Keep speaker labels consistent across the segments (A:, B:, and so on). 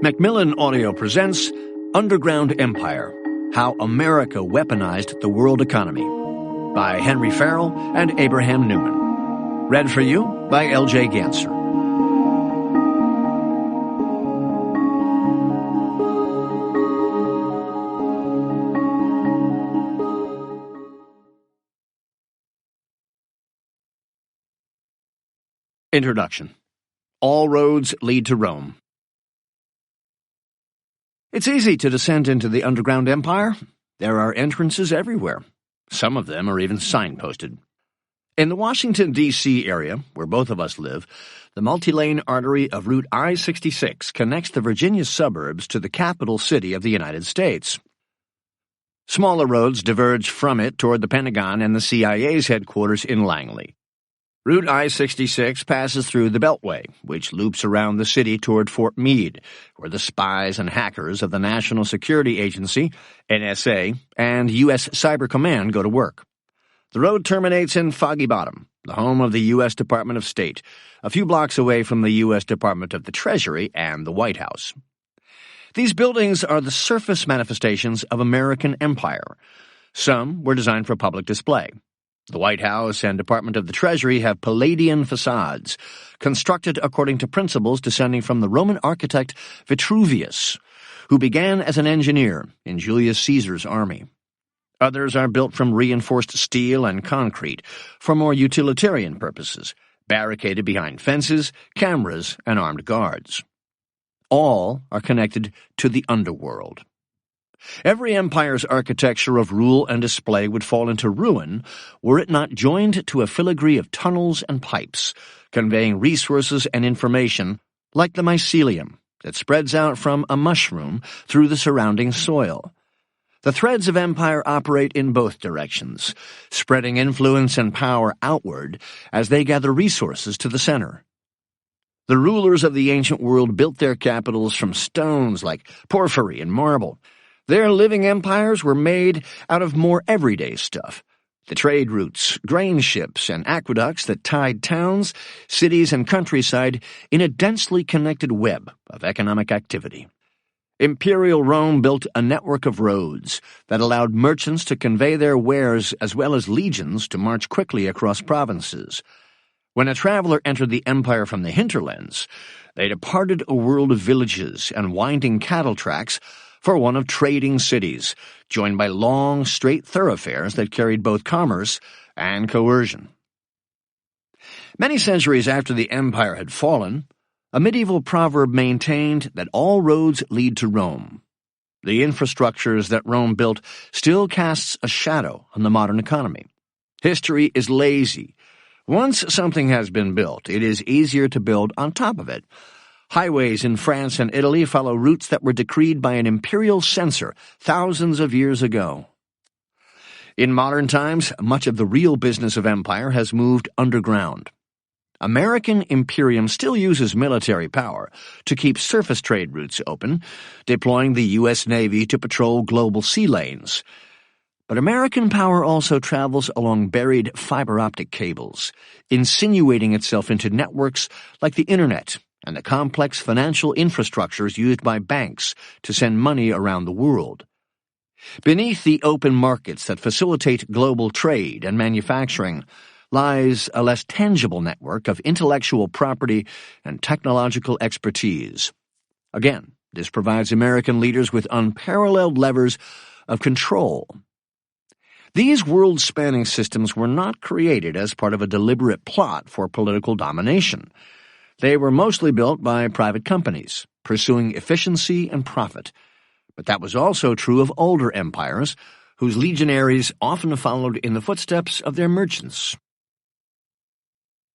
A: Macmillan Audio presents Underground Empire, How America Weaponized the World Economy, by Henry Farrell and Abraham Newman. Read for you by L.J. Ganser. Introduction. All roads lead to Rome. It's easy to descend into the underground empire. There are entrances everywhere. Some of them are even signposted. In the Washington, D.C. area, where both of us live, the multi-lane artery of Route I-66 connects the Virginia suburbs to the capital city of the United States. Smaller roads diverge from it toward the Pentagon and the CIA's headquarters in Langley. Route I-66 passes through the Beltway, which loops around the city toward Fort Meade, where the spies and hackers of the National Security Agency, NSA, and U.S. Cyber Command go to work. The road terminates in Foggy Bottom, the home of the U.S. Department of State, a few blocks away from the U.S. Department of the Treasury and the White House. These buildings are the surface manifestations of American empire. Some were designed for public display. The White House and Department of the Treasury have Palladian facades, constructed according to principles descending from the Roman architect Vitruvius, who began as an engineer in Julius Caesar's army. Others are built from reinforced steel and concrete for more utilitarian purposes, barricaded behind fences, cameras, and armed guards. All are connected to the underworld. Every empire's architecture of rule and display would fall into ruin were it not joined to a filigree of tunnels and pipes, conveying resources and information like the mycelium that spreads out from a mushroom through the surrounding soil. The threads of empire operate in both directions, spreading influence and power outward as they gather resources to the center. The rulers of the ancient world built their capitals from stones like porphyry and marble. Their living empires were made out of more everyday stuff. The trade routes, grain ships, and aqueducts that tied towns, cities, and countryside in a densely connected web of economic activity. Imperial Rome built a network of roads that allowed merchants to convey their wares as well as legions to march quickly across provinces. When a traveler entered the empire from the hinterlands, they departed a world of villages and winding cattle tracks for one of trading cities, joined by long, straight thoroughfares that carried both commerce and coercion. Many centuries after the empire had fallen, a medieval proverb maintained that all roads lead to Rome. The infrastructures that Rome built still casts a shadow on the modern economy. History is lazy. Once something has been built, it is easier to build on top of it. Highways in France and Italy follow routes that were decreed by an imperial censor thousands of years ago. In modern times, much of the real business of empire has moved underground. American imperium still uses military power to keep surface trade routes open, deploying the U.S. Navy to patrol global sea lanes. But American power also travels along buried fiber optic cables, insinuating itself into networks like the Internet and the complex financial infrastructures used by banks to send money around the world. Beneath the open markets that facilitate global trade and manufacturing lies a less tangible network of intellectual property and technological expertise. Again, this provides American leaders with unparalleled levers of control. These world-spanning systems were not created as part of a deliberate plot for political domination. They were mostly built by private companies, pursuing efficiency and profit. But that was also true of older empires, whose legionaries often followed in the footsteps of their merchants.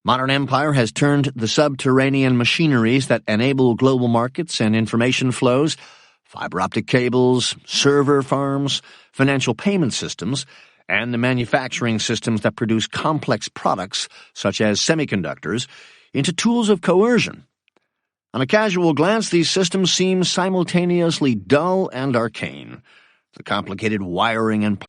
A: Modern empire has turned the subterranean machineries that enable global markets and information flows, fiber optic cables, server farms, financial payment systems, and the manufacturing systems that produce complex products such as semiconductors, into tools of coercion. On a casual glance, these systems seem simultaneously dull and arcane. The complicated wiring and